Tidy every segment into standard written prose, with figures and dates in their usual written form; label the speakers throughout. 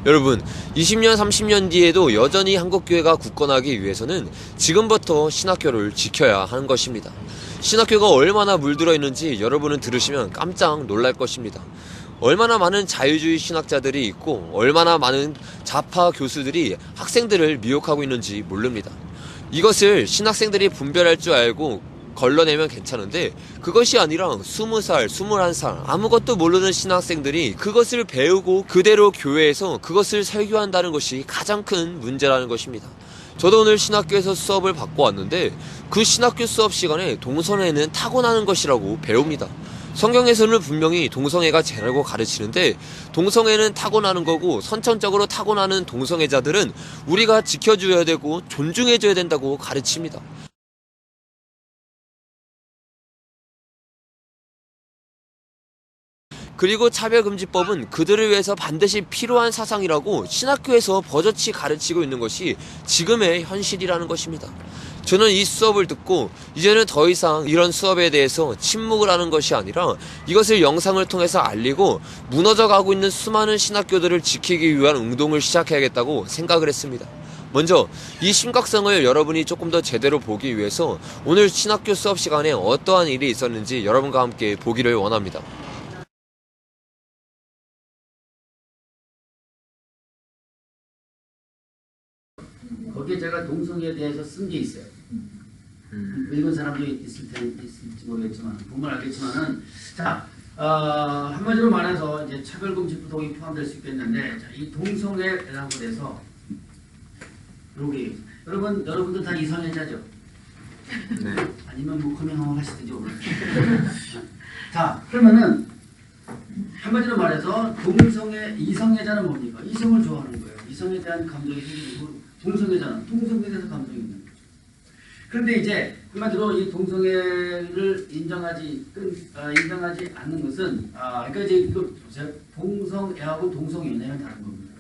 Speaker 1: 여러분, 20년, 30년 뒤에도 여전히 한국교회가 굳건하기 위해서는 지금부터 신학교를 지켜야 하는 것입니다. 신학교가 얼마나 물들어 있는지 여러분은 들으시면 깜짝 놀랄 것입니다. 얼마나 많은 자유주의 신학자들이 있고 얼마나 많은 좌파 교수들이 학생들을 미혹하고 있는지 모릅니다. 이것을 신학생들이 분별할 줄 알고 걸러내면 괜찮은데 그것이 아니라 20살, 21살 아무것도 모르는 신학생들이 그것을 배우고 그대로 교회에서 그것을 설교한다는 것이 가장 큰 문제라는 것입니다. 저도 오늘 신학교에서 수업을 받고 왔는데 그 신학교 수업 시간에 동성애는 타고나는 것이라고 배웁니다. 성경에서는 분명히 동성애가 죄라고 가르치는데 동성애는 타고나는 거고 선천적으로 타고나는 동성애자들은 우리가 지켜줘야 되고 존중해줘야 된다고 가르칩니다. 그리고 차별금지법은 그들을 위해서 반드시 필요한 사상이라고 신학교에서 버젓이 가르치고 있는 것이 지금의 현실이라는 것입니다. 저는 이 수업을 듣고 이제는 더 이상 이런 수업에 대해서 침묵을 하는 것이 아니라 이것을 영상을 통해서 알리고 무너져가고 있는 수많은 신학교들을 지키기 위한 운동을 시작해야겠다고 생각을 했습니다. 먼저 이 심각성을 여러분이 조금 더 제대로 보기 위해서 오늘 신학교 수업 시간에 어떠한 일이 있었는지 여러분과 함께 보기를 원합니다.
Speaker 2: 거기에 제가 동성애에 대해서 쓴 게 있어요. 읽은 사람도 있을지 모르겠지만 보면 알겠지만은 자 한마디로 말해서 이제 차별금지법이 포함될 수 있겠는데 자, 이 동성애라고 해서 여기 여러분들 다 이성애자죠? 네. 아니면 뭐 커밍아웃 하시든지 모르겠어요. 자 그러면은 한마디로 말해서 이성애자는 뭡니까? 이성을 좋아하는 거예요. 이성에 대한 감정이 생기고 동성애자는 동성애에 대해서 감정이 있는 거죠. 그런데 이제 한마디로 이 동성애를 인정하지 않는 것은 그러니까 이제 이거 동성애하고 동성연애는 다른 겁니다.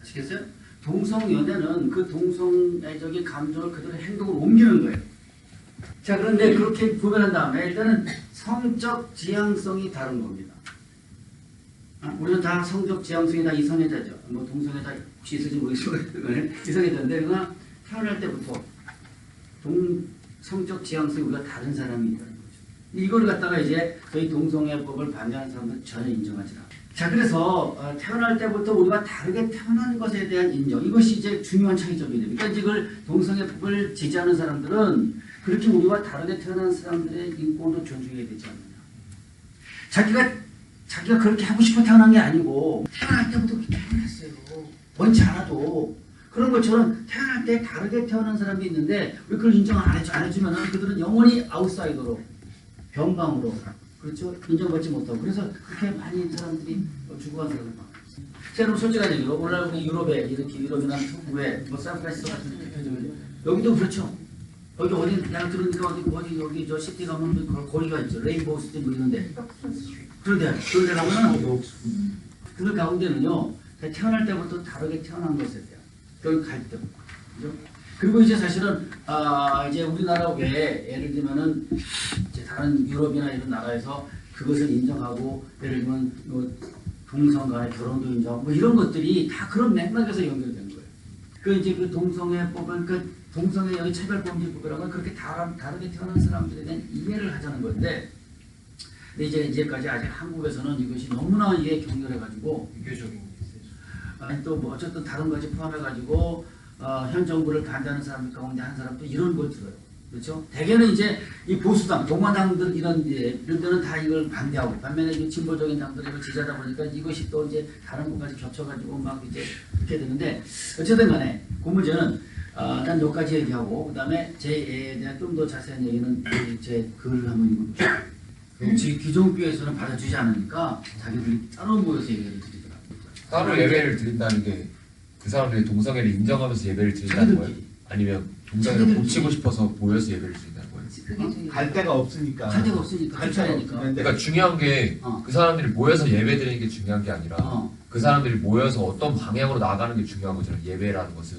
Speaker 2: 아시겠어요? 동성연애는 그 동성애적인 감정을 그대로 행동으로 옮기는 거예요. 자 그런데 그렇게 구별한 다음에 일단은 성적 지향성이 다른 겁니다. 우리는 다 성적 지향성이 다 이성애자죠. 뭐 동성애자 혹시 있을지 모르겠지만 이성애자인데 그러나 태어날 때부터 성적 지향성이 우리가 다른 사람이 있다는 거죠. 이걸 갖다가 이제 저희 동성애법을 반대하는 사람들은 전혀 인정하지 않아요. 자 그래서 태어날 때부터 우리가 다르게 태어난 것에 대한 인정 이것이 이제 중요한 차이점이 됩니다. 그러니까 이걸 동성애법을 지지하는 사람들은 그렇게 우리와 다르게 태어난 사람들의 인권도 존중해야 되지 않느냐. 자기가 그렇게 하고 싶어 태어난 게 아니고 태어날 때부터 그렇게 태어났어요. 원치 않아도. 그런 것처럼 태어날 때 다르게 태어난 사람이 있는데 왜 그걸 인정 안 해주면 그들은 영원히 아웃사이더로 변방으로 그렇죠? 인정받지 못하고 그래서 그렇게 많이 사람들이 죽어간 사람을 많아요. 제가 그럼 솔직한 얘기로 오늘 우리 유럽에 이렇게 유럽이나 북부에 뭐 샌프란시스코 같은 데 여기도 그렇죠. 여기 어디 내가 들으니까 어디 여기 저 시티 가면 거리가 있죠. 레인보우 시티 뭐 이런데. 그런데 가면은 그 가운데는요 태어날 때부터 다르게 태어난 것에 대한 그런 갈등, 그죠? 그리고 이제 사실은 이제 우리나라 외에 예를 들면은 이제 다른 유럽이나 이런 나라에서 그것을 인정하고 예를 들면 뭐 동성 간의 결혼도 인정하고 뭐 이런 것들이 다 그런 맥락에서 연결된 거예요. 그 이제 그 동성애법은 그 동성애 여기 차별금지법이라는 건 그렇게 다르게 태어난 사람들에 대한 이해를 하자는 건데. 근데 이제까지 아직 한국에서는 이것이 너무나 이게 격렬해가지고
Speaker 3: 유교적인 게 있어요.
Speaker 2: 아니 또 뭐 어쨌든 다른 것이 포함해가지고 현 정부를 반대하는 사람 가운데 한 사람도 이런 걸 들어요. 그렇죠? 대개는 이제 이 보수당, 동아당들 이런 데는 다 이걸 반대하고 반면에 이 진보적인 당들이 이걸 지지하다 보니까 이것이 또 이제 다른 것까지 겹쳐가지고 막 이제 그렇게 되는데 어쨌든 간에 그 문제는 난 여기까지 얘기하고 그다음에 제에 대한 좀 더 자세한 얘기는 제 글을 한번 읽어보시죠. 기존 교회에서는 받아주지 않으니까 자기들이 따로 모여서 예배를 드리더라고요.
Speaker 3: 따로 예배를 드린다는 게 그 사람들이 동성애를 인정하면서 예배를 드린다는 거예요? 아니면 동성애를 고치고 싶어서 모여서 예배를 드린다는 거예요?
Speaker 4: 갈 데가 없으니까.
Speaker 2: 갈 데가 없으니까.
Speaker 3: 그러니까 중요한 게 그 사람들이 모여서 예배 드리는 게 중요한 게 아니라 그 사람들이 모여서 어떤 방향으로 나가는 게 중요한 거잖아요. 예배라는 것은.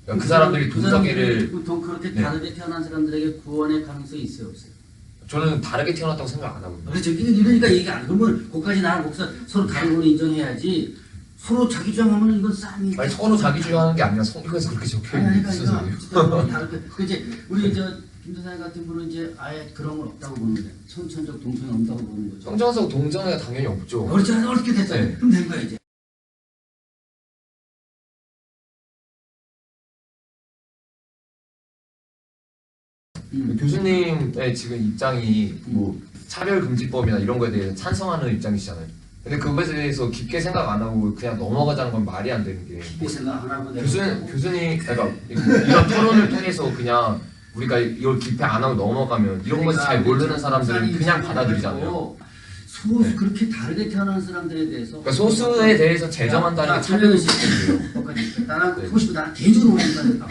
Speaker 3: 그러니까 그 사람들이 동성애를
Speaker 2: 그렇게 다르게 태어난 사람들에게 구원의 가능성이 있어요, 없어요?
Speaker 3: 저는 다르게 태어났다고 생각 안 하거든요.
Speaker 2: 그렇죠. 이러니까 얘기 안 그러면 거기까지 나랑 목사 서로 다른 걸 인정해야지. 서로 자기 주장하면 이건 싸움이.
Speaker 3: 아니 서로 자기 주장하는 게 아니라 성경에서 그렇게 적혀 있는
Speaker 2: 아니,
Speaker 3: 있어서
Speaker 2: 그 이제 우리 김도사님 같은 분은 이제 아예 그런 건 없다고 보는데 선천적 동성이 없다고 보는 거죠.
Speaker 3: 성전에서 동정애가 당연히 없죠.
Speaker 2: 그렇죠. 어떻게 됐어요?
Speaker 3: 네.
Speaker 2: 그럼 된 거야 이제.
Speaker 3: 교수님의 지금 입장이 뭐 차별금지법이나 이런 거에 대해 찬성하는 입장이시잖아요. 근데 그것에 대해서 깊게 생각 안 하고 그냥 넘어가자는 건 말이 안 되는 게
Speaker 2: 깊게 생각 안 하고
Speaker 3: 교수님 그러니까 이런 토론을 통해서 그냥 우리가 이걸 깊이 안 하고 넘어가면 이런 것을 잘 모르는 사람들은 그냥 받아들이잖아요.
Speaker 2: 소수
Speaker 3: 네.
Speaker 2: 그렇게 다르게 태어나는 사람들에 대해서
Speaker 3: 그러니까 소수에 대해서 제정한다는 게 차별의식이에요.
Speaker 2: 나랑
Speaker 3: 네.
Speaker 2: 보고 싶어 나랑 개인적으로 오라니까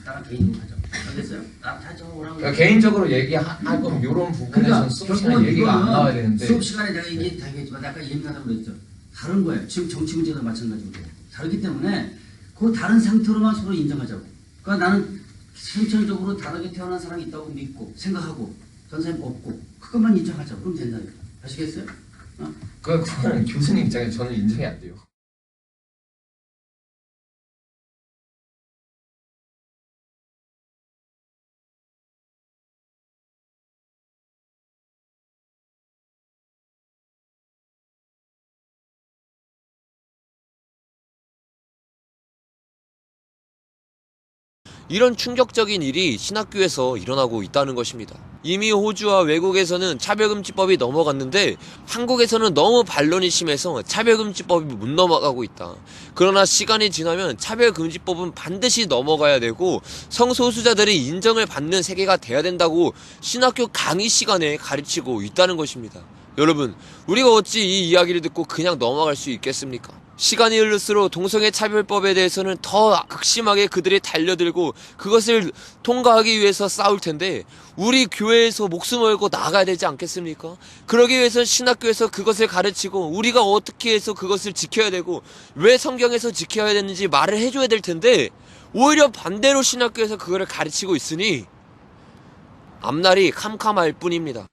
Speaker 2: 나랑 개인적으로 하자. 알겠어요? 나랑 다 오라고.
Speaker 3: 그러니까 개인적으로 얘기할 거면 이런 부분에서는 수업 시간에 얘기가 안 나와야 되는데
Speaker 2: 수업 시간에 내가 얘기했지만 아까 얘기하자고 그랬죠. 다른 거예요. 지금 정치 문제도 마찬가지고 다르기 때문에 그 다른 상태로만 서로 인정하자고. 그러니까 나는 선천적으로 다르게 태어난 사람이 있다고 믿고 생각하고 전사님 없고 그것만 인정하자고. 그럼 된다니까. 아시겠어요?
Speaker 3: 그거는 교수님 입장에 저는 인정이 안 돼요.
Speaker 1: 이런 충격적인 일이 신학교에서 일어나고 있다는 것입니다. 이미 호주와 외국에서는 차별금지법이 넘어갔는데 한국에서는 너무 반론이 심해서 차별금지법이 못 넘어가고 있다. 그러나 시간이 지나면 차별금지법은 반드시 넘어가야 되고 성소수자들이 인정을 받는 세계가 돼야 된다고 신학교 강의 시간에 가르치고 있다는 것입니다. 여러분, 우리가 어찌 이 이야기를 듣고 그냥 넘어갈 수 있겠습니까? 시간이 흐를수록 동성애 차별법에 대해서는 더 극심하게 그들이 달려들고 그것을 통과하기 위해서 싸울 텐데 우리 교회에서 목숨 걸고 나가야 되지 않겠습니까? 그러기 위해서 신학교에서 그것을 가르치고 우리가 어떻게 해서 그것을 지켜야 되고 왜 성경에서 지켜야 되는지 말을 해줘야 될 텐데 오히려 반대로 신학교에서 그거를 가르치고 있으니 앞날이 캄캄할 뿐입니다.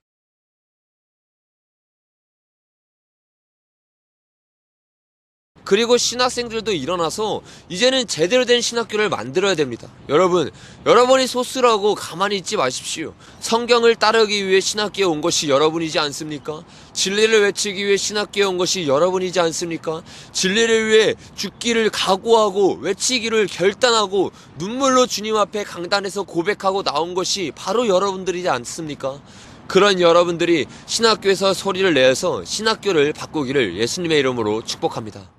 Speaker 1: 그리고 신학생들도 일어나서 이제는 제대로 된 신학교를 만들어야 됩니다. 여러분이 소수라고 가만히 있지 마십시오. 성경을 따르기 위해 신학교에 온 것이 여러분이지 않습니까? 진리를 외치기 위해 신학교에 온 것이 여러분이지 않습니까? 진리를 위해 죽기를 각오하고 외치기를 결단하고 눈물로 주님 앞에 강단에서 고백하고 나온 것이 바로 여러분들이지 않습니까? 그런 여러분들이 신학교에서 소리를 내서 신학교를 바꾸기를 예수님의 이름으로 축복합니다.